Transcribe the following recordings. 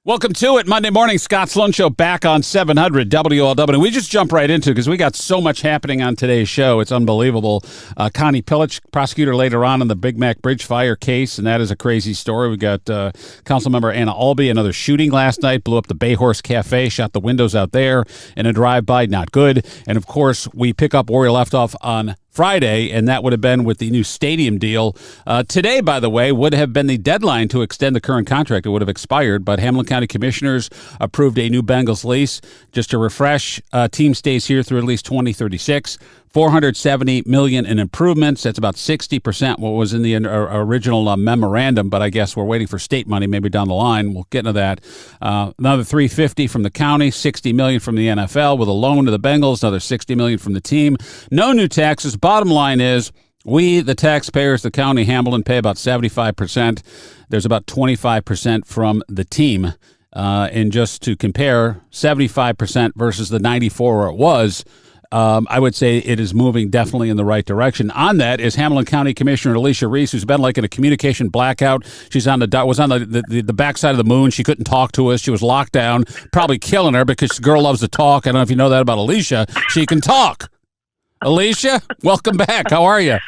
Welcome to it. Monday morning, Scott Sloan Show back on 700 WLW. We just jump right into it because we got so much happening on today's show. It's unbelievable. Connie Pillich, prosecutor later on in the Big Mac Bridge fire case, and that is a crazy story. We got Councilmember Anna Albee, another shooting last night, blew up the Bayhorse Cafe, shot the windows out there in a drive-by, not good. And, of course, we pick up where we left off on Friday, and that would have been with the new stadium deal. Today, by the way, would have been the deadline to extend the current contract. It would have expired, but Hamilton County Commissioners approved a new Bengals lease. Just to refresh, team stays here through at least 2036. $470 million in improvements. That's about 60% what was in the original memorandum, but I guess we're waiting for state money maybe down the line. We'll get into that. Another $350 from the county, $60 million from the NFL with a loan to the Bengals, another $60 million from the team. No new taxes. Bottom line is we, the taxpayers, the county, Hamilton, pay about 75%. There's about 25% from the team. And just to compare, 75% versus the 94 where it was, I would say it is moving definitely in the right direction. On that is Hamilton County Commissioner Alicia Reece, who's been like in a communication blackout. She's was on the backside of the moon. She couldn't talk to us. She was locked down, probably killing her because the girl loves to talk. I don't know if you know that about Alicia. She can talk. Alicia, welcome back. How are you?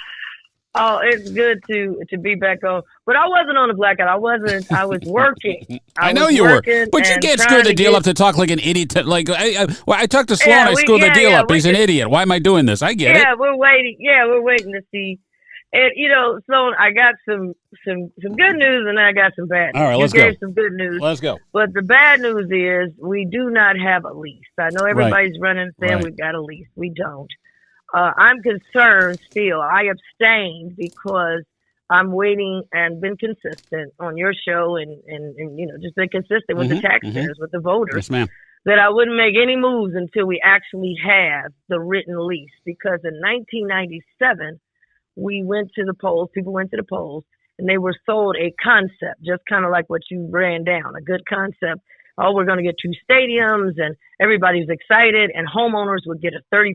Oh, it's good to be back on. But I wasn't on the blackout. I was working. I know you were. But you can't screw the deal up to talk like an idiot. I talked to Sloan. I screwed the deal up. He's an idiot. Why am I doing this? I get it. Yeah, we're waiting. Yeah, we're waiting to see. And, Sloan, I got some good news and I got some bad news. All right, let's go. go. You gave some good news. Let's go. But the bad news is we do not have a lease. I know everybody's running saying we've got a lease. We don't. I'm concerned still. I abstained because I'm waiting and been consistent on your show and just been consistent with the taxpayers, with the voters. Yes, ma'am. That I wouldn't make any moves until we actually have the written lease. Because in 1997, we went to the polls, people went to the polls, and they were sold a concept, just kind of like what you ran down, a good concept. Oh, we're going to get 2 stadiums, and everybody was excited, and homeowners would get a 30%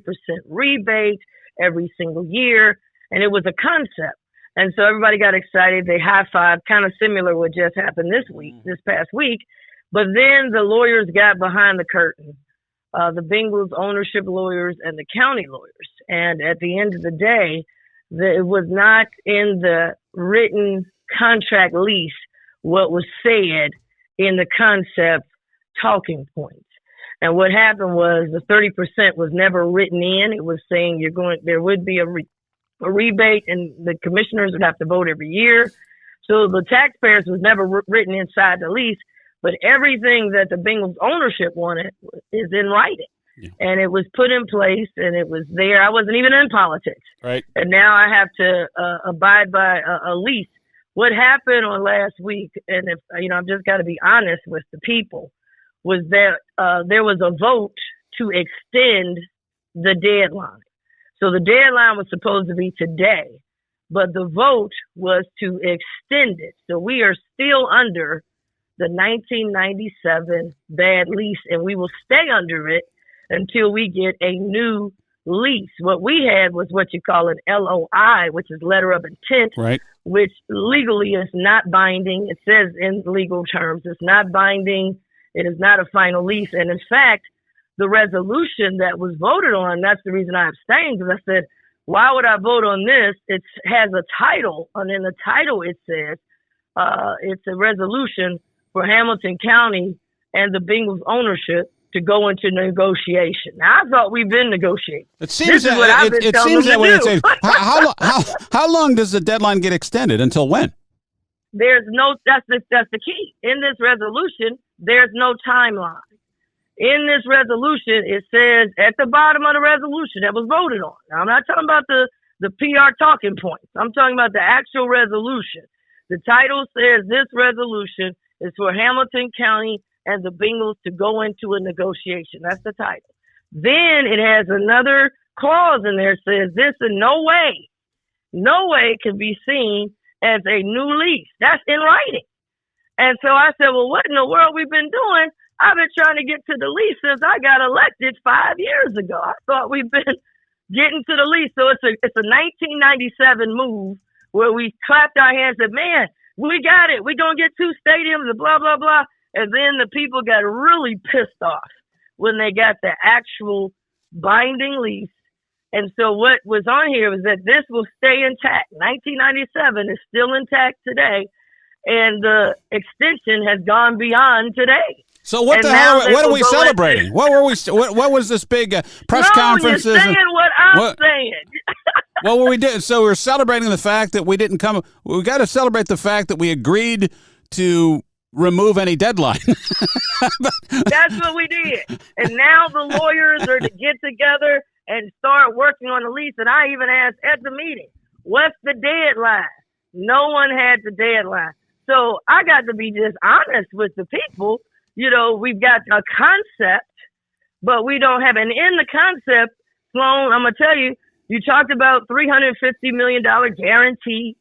rebate every single year, and it was a concept. And so everybody got excited. They high-fived, kind of similar to what just happened this past week. But then the lawyers got behind the curtain, the Bengals ownership lawyers and the county lawyers. And at the end of the day, it was not in the written contract lease what was said in the concept talking points. And what happened was the 30% was never written in. It was saying there would be a rebate and the commissioners would have to vote every year. So the taxpayers was never written inside the lease, but everything that the Bengals ownership wanted is in writing. Yeah. And it was put in place and it was there. I wasn't even in politics. Right. And now I have to abide by a lease. What happened on last week, and if I've just got to be honest with the people, was that there was a vote to extend the deadline. So the deadline was supposed to be today, but the vote was to extend it. So we are still under the 1997 bad lease, and we will stay under it until we get a new lease. What we had was what you call an LOI, which is letter of intent, right, which legally is not binding. It says in legal terms, it's not binding. It is not a final lease. And in fact, the resolution that was voted on, that's the reason I abstained, because I said, why would I vote on this? It has a title, and in the title it says it's a resolution for Hamilton County and the Bengals ownership to go into negotiation. Now, I thought we've been negotiating. It seems that way. How long does the deadline get extended? Until when? There's no. That's the key. In this resolution, there's no timeline. In this resolution, it says at the bottom of the resolution that was voted on. Now, I'm not talking about the PR talking points. I'm talking about the actual resolution. The title says this resolution is for Hamilton County and the Bengals to go into a negotiation. That's the title. Then it has another clause in there that says this in no way can be seen as a new lease. That's in writing. And so I said, well, what in the world we've been doing? I've been trying to get to the lease since I got elected 5 years ago. I thought we've been getting to the lease. So it's a 1997 move where we clapped our hands and said, man, we got it. We're going to get 2 stadiums and blah, blah, blah. And then the people got really pissed off when they got the actual binding lease. And so what was on here was that this will stay intact. 1997 is still intact today, and the extension has gone beyond today. So what the hell? What are we celebrating? What were we? What was this big press conference? You're saying what I'm saying. What were we doing? So we're celebrating the fact that we didn't come. We got to celebrate the fact that we agreed to remove any deadline. That's what we did. And now the lawyers are to get together and start working on the lease. And I even asked at the meeting, what's the deadline? No one had the deadline. So I got to be just honest with the people. You know, we've got a concept, but we don't have. And in the concept, Sloan, I'm going to tell you, you talked about $350 million guarantee.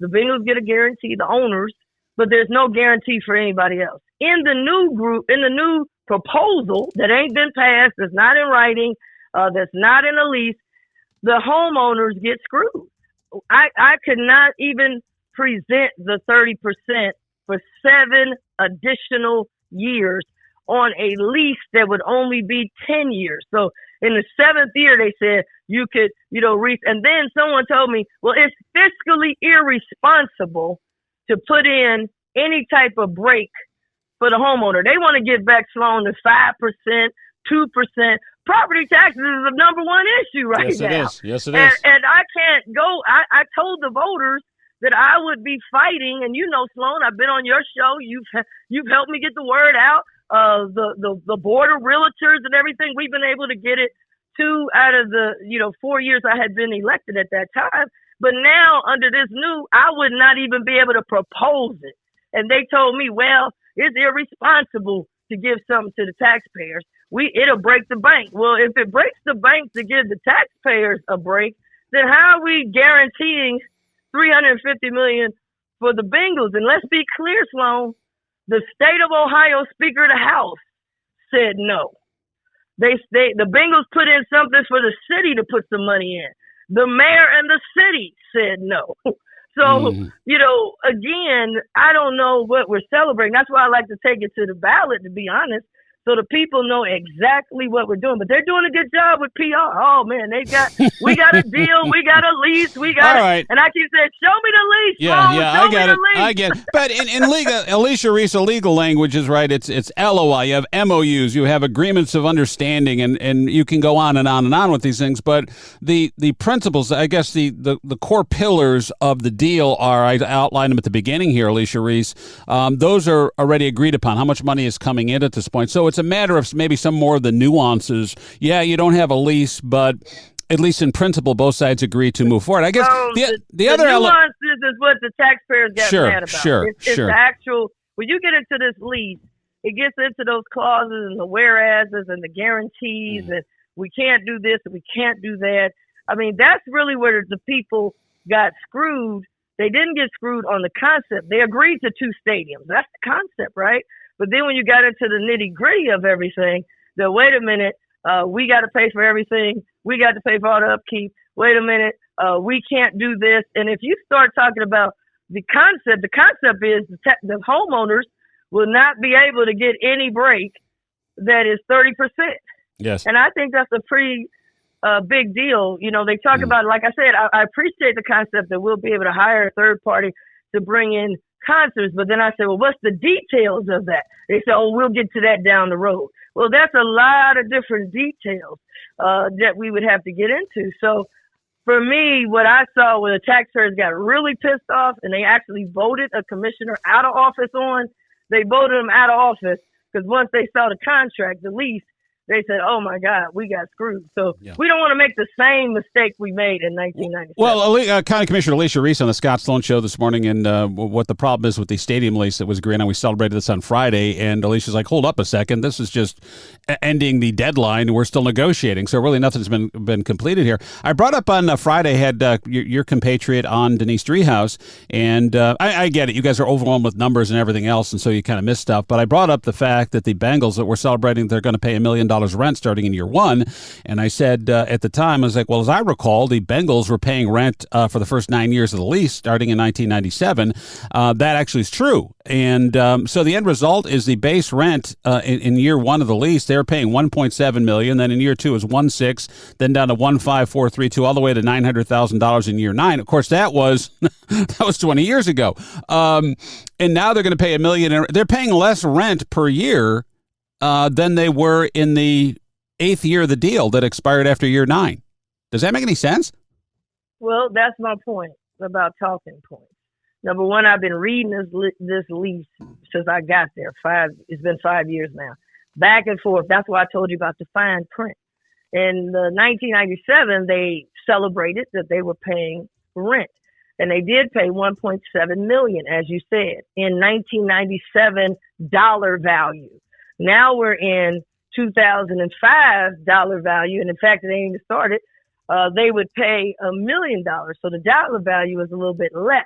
The Bengals get a guarantee, the owners, but there's no guarantee for anybody else. In the new proposal that ain't been passed, that's not in writing, that's not in a lease, the homeowners get screwed. I could not even present the 30% for 7 additional years on a lease that would only be 10 years. So in the 7th year, they said you could, and then someone told me, well, it's fiscally irresponsible to put in any type of break for the homeowner. They want to get back Sloan to 5%, 2%. Property taxes is the number one issue right now. Yes, it is. And I can't go. I told the voters that I would be fighting, and Sloan, I've been on your show. You've helped me get the word out. The board of realtors and everything. We've been able to get it 2 out of the 4 years I had been elected at that time. But now under this new, I would not even be able to propose it. And they told me, well, it's irresponsible to give something to the taxpayers. It'll break the bank. Well, if it breaks the bank to give the taxpayers a break, then how are we guaranteeing $350 million for the Bengals? And let's be clear, Sloan, the state of Ohio Speaker of the House said no. The Bengals put in something for the city to put some money in. The mayor and the city said no. So, again, I don't know what we're celebrating. That's why I like to take it to the ballot, to be honest, so the people know exactly what we're doing. But they're doing a good job with PR. Oh, man, we got a deal, we got a lease, we got right. And I keep saying, show me the lease. I get it. But in legal, Alicia Reece, legal language is right. It's LOI. You have MOUs. You have agreements of understanding, and you can go on and on and on with these things. But the principles, I guess the core pillars of the deal are, I outlined them at the beginning here, Alicia Reece. Those are already agreed upon. How much money is coming in at this point? So it's a matter of maybe some more of the nuances. Yeah, you don't have a lease, but at least in principle, both sides agree to move forward. I guess the other nuances is what the taxpayers get mad about. Sure. It's the actual, when you get into this lease, it gets into those clauses and the whereases and the guarantees and we can't do this and we can't do that. I mean, that's really where the people got screwed. They didn't get screwed on the concept. They agreed to 2 stadiums. That's the concept, right? But then when you got into the nitty gritty of everything, wait a minute, we got to pay for everything. We got to pay for all the upkeep. Wait a minute, we can't do this. And if you start talking about the concept is the homeowners will not be able to get any break that is 30%. Yes. And I think that's a pretty big deal. They talk about, like I said, I appreciate the concept that we'll be able to hire a third party to bring in concerts, but then I said, well, what's the details of that? They said, oh, we'll get to that down the road. Well, that's a lot of different details that we would have to get into. So for me, what I saw was the taxpayers got really pissed off, and they actually voted a commissioner out of office They voted him out of office because once they saw the contract, the lease, they said, oh, my God, we got screwed. So we don't want to make the same mistake we made in 1997. Well, County Commissioner Alicia Reece on the Scott Sloan Show this morning, and what the problem is with the stadium lease that was agreed on. We celebrated this on Friday, and Alicia's like, hold up a second. This is just ending the deadline. We're still negotiating. So really nothing's been completed here. I brought up on Friday, had your compatriot on, Denise Driehaus, and I get it. You guys are overwhelmed with numbers and everything else, and so you kind of miss stuff. But I brought up the fact that the Bengals that we're celebrating, they're going to pay $1 million $100,000 rent starting in year one. And I said at the time, I was like, well, as I recall, the Bengals were paying rent for the first 9 years of the lease starting in 1997. That actually is true. And so the end result is the base rent in year one of the lease, they're paying $1.7 million. Then in year two is $1.6, then down to $1.5432, all the way to $900,000 in year nine. Of course, that was 20 years ago. And now they're going to pay $1 million. They're paying less rent per year than they were in the 8th year of the deal that expired after year 9. Does that make any sense? Well, that's my point about talking points. Number one, I've been reading this lease since I got there. It's been 5 years now. Back and forth. That's why I told you about the fine print. In 1997, they celebrated that they were paying rent. And they did pay $1.7 million, as you said, in 1997 dollar value. Now we're in 2005 dollar value. And in fact, it ain't even started. They would pay $1 million. So the dollar value is a little bit less.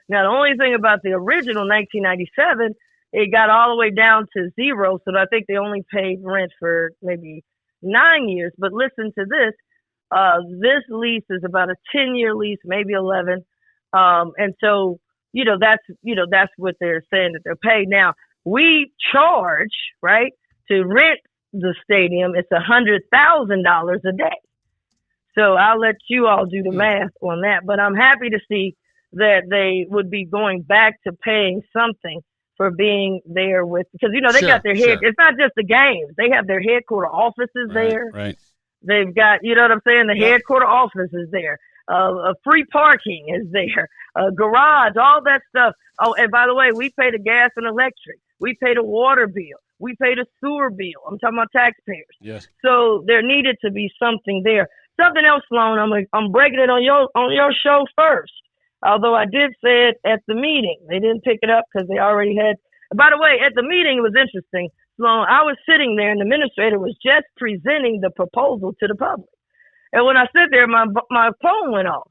Now, the only thing about the original 1997, it got all the way down to zero. So I think they only paid rent for maybe 9 years. But listen to this. This lease is about a 10-year lease, maybe 11. And so, that's what they're saying that they're paid. Now, we charge, right, to rent the stadium. It's $100,000 a day. So I'll let you all do the math on that. But I'm happy to see that they would be going back to paying something for being there because, they got their head. Sure. It's not just the games. They have their headquarter offices there. Right. They've got, what I'm saying? The headquarter office is there. Free parking is there. Garage, all that stuff. Oh, and by the way, we pay the gas and electric. We pay the water bill. We pay the sewer bill. I'm talking about taxpayers. Yes. So there needed to be something there. Something else, Sloan. I'm breaking it on your show first. Although I did say it at the meeting. They didn't pick it up because they already had. By the way, at the meeting, it was interesting. Sloan, I was sitting there and the administrator was just presenting the proposal to the public. And when I sit there, my phone went off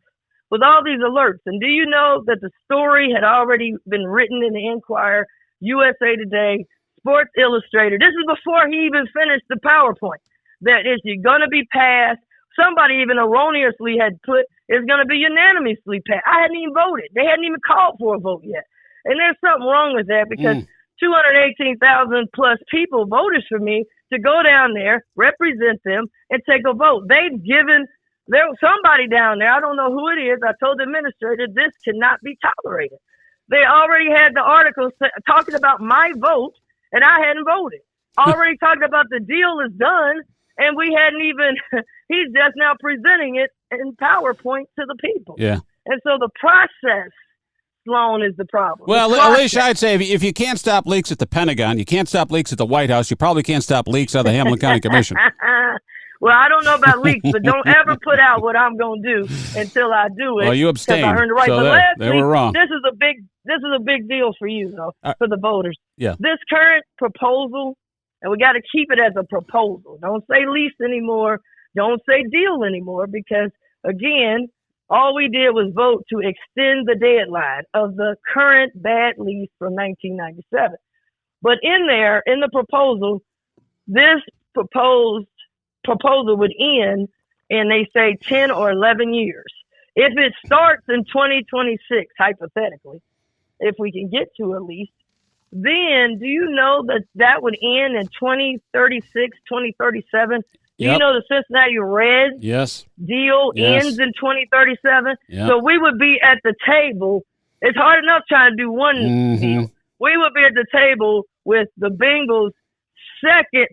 with all these alerts. And do you know that the story had already been written in the Enquirer, USA Today, Sports Illustrated? This is before he even finished the PowerPoint. That is going to be passed. Somebody even erroneously had put it's going to be unanimously passed. I hadn't even voted. They hadn't even called for a vote yet. And there's something wrong with that because 218,000 plus people voted for me to go down there, represent them, and take a vote. There was somebody down there, I don't know who it is, I told the administrator, this cannot be tolerated. They already had the article talking about my vote, and I hadn't voted. Already talking about the deal is done, and we hadn't even, he's just now presenting it in PowerPoint to the people. Yeah. And so the process, Sloan, is the problem. Well, Alicia, I'd say if you can't stop leaks at the Pentagon, you can't stop leaks at the White House, you probably can't stop leaks out of the Hamilton County Commission. Well, I don't know about leaks, but don't ever put out what I'm going to do until I do it. Well, you abstained, I earned the right. so they were wrong. This is a big deal for you, though, for the voters. Yeah. This current proposal, and we got to keep it as a proposal. Don't say lease anymore. Don't say deal anymore, because, again, all we did was vote to extend the deadline of the current bad lease from 1997. But in the proposal, this proposal would end in, they say, 10 or 11 years. If it starts in 2026, hypothetically, if we can get to a lease, then do you know that would end in 2036, 2037? Do you know the Cincinnati Reds deal ends in 2037? Yep. So we would be at the table. It's hard enough trying to do one deal. We would be at the table with the Bengals'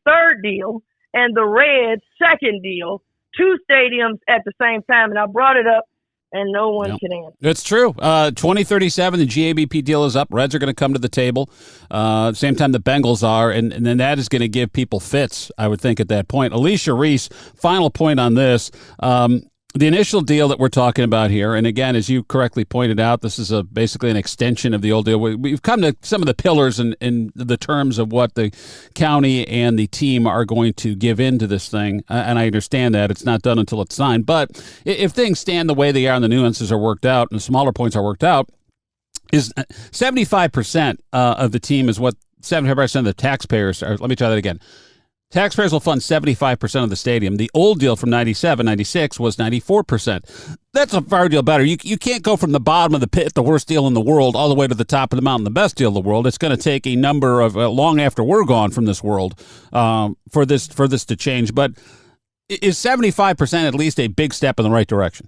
third deal and the Reds' second deal, two stadiums at the same time. And I brought it up, and no one can answer. It's true. 2037, the GABP deal is up. Reds are going to come to the table. Same time the Bengals are, and then that is going to give people fits, I would think, at that point. Alicia Reece, final point on this. The initial deal that we're talking about here, and again, as you correctly pointed out, this is basically an extension of the old deal. We've come to some of the pillars in the terms of what the county and the team are going to give into this thing, and I understand that. It's not done until it's signed. But if things stand the way they are and the nuances are worked out and the smaller points are worked out, is 75% of the team is what 75% of the taxpayers are. Let me try that again. Taxpayers will fund 75% of the stadium. The old deal from 97, 96 was 94%. That's a far deal better. You can't go from the bottom of the pit, the worst deal in the world, all the way to the top of the mountain, the best deal in the world. It's going to take a number of, long after we're gone from this world, for this to change. But is 75% at least a big step in the right direction?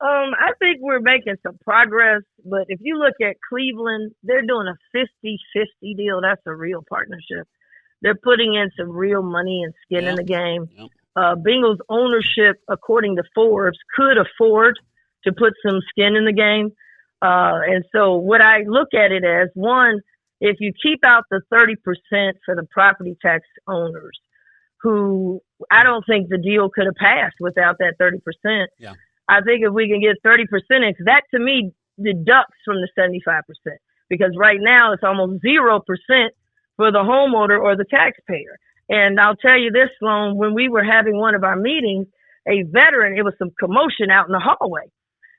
I think we're making some progress, but if you look at Cleveland, they're doing a 50-50 deal. That's a real partnership. They're putting in some real money and skin in the game. Yep. Bengals ownership, according to Forbes, could afford to put some skin in the game. And so what I look at it as, one, if you keep out the 30% for the property tax owners, who I don't think the deal could have passed without that 30%. Yeah. I think if we can get 30%, that to me deducts from the 75%, because right now it's almost 0% for the homeowner or the taxpayer. And I'll tell you this, Sloan, when we were having one of our meetings, a veteran, it was some commotion out in the hallway.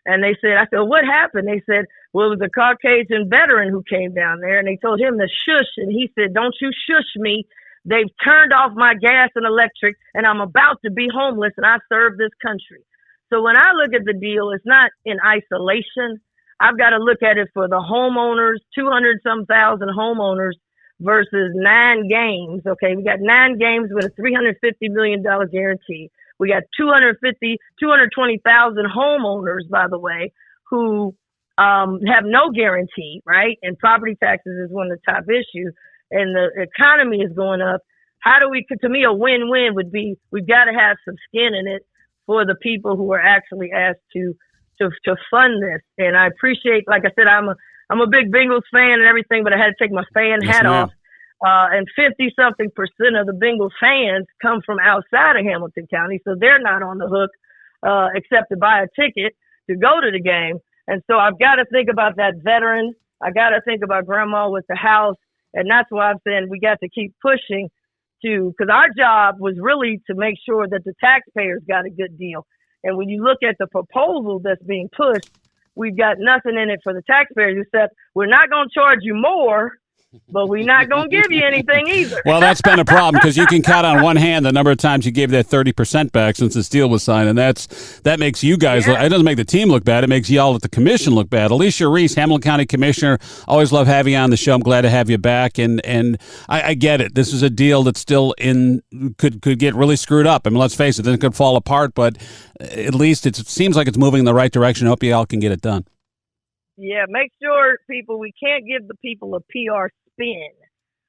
And I said, what happened? They said, well, it was a Caucasian veteran who came down there, and they told him to shush. And he said, don't you shush me. They've turned off my gas and electric, and I'm about to be homeless, and I serve this country. So when I look at the deal, it's not in isolation. I've got to look at it for the homeowners, 200-some thousand homeowners versus 9 games. Okay, we got 9 games with a $350 million guarantee. We got 220,000 homeowners, by the way, who have no guarantee, right? And property taxes is one of the top issues. And the economy is going up. How do we, to me, a win-win would be, we've got to have some skin in it for the people who are actually asked to fund this. And I appreciate, like I said, I'm a big Bengals fan and everything, but I had to take my fan hat off. And 50-something% of the Bengals fans come from outside of Hamilton County, so they're not on the hook except to buy a ticket to go to the game. And so I've got to think about that veteran. I got to think about grandma with the house. And that's why I'm saying we got to keep pushing because our job was really to make sure that the taxpayers got a good deal. And when you look at the proposal that's being pushed, we've got nothing in it for the taxpayers except we're not going to charge you more, but we're not going to give you anything either. Well, that's been a problem because you can count on one hand the number of times you gave that 30% back since this deal was signed, and that makes you guys look, it doesn't make the team look bad, it makes y'all at the commission look bad. Alicia Reece, Hamilton County Commissioner, always love having you on the show. I'm glad to have you back, and I get it. This is a deal that's still could get really screwed up. I mean, let's face it, it could fall apart, but at least it seems like it's moving in the right direction. I hope you all can get it done. Yeah, make sure, people, we can't give the people a PR spin.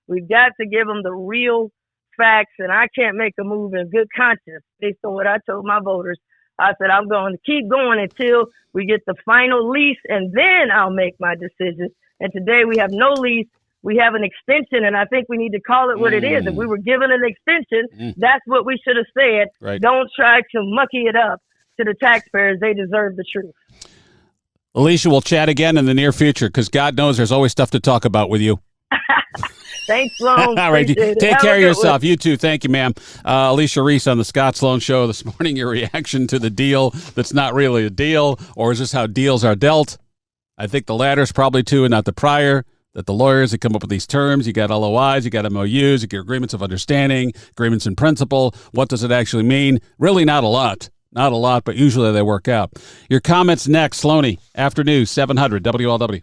We've got to give them the real facts, and I can't make a move in good conscience based on what I told my voters. I said I'm going to keep going until we get the final lease, and then I'll make my decision. And today we have no lease. We have an extension, and I think we need to call it what it is. If we were given an extension, that's what we should have said. Right. Don't try to mucky it up to the taxpayers. They deserve the truth. Alicia, we'll chat again in the near future because God knows there's always stuff to talk about with you. Thanks, Sloan. All right. Take care of yourself. You too. Thank you, ma'am. Alicia Reece on the Scott Sloan Show this morning. Your reaction to the deal that's not really a deal, or is this how deals are dealt? I think the latter is probably true and not the prior, that the lawyers that come up with these terms, you got LOIs, you got MOUs, you get agreements of understanding, agreements in principle. What does it actually mean? Really not a lot. Not a lot, but usually they work out. Your comments next, Sloaney, after news, 700 WLW.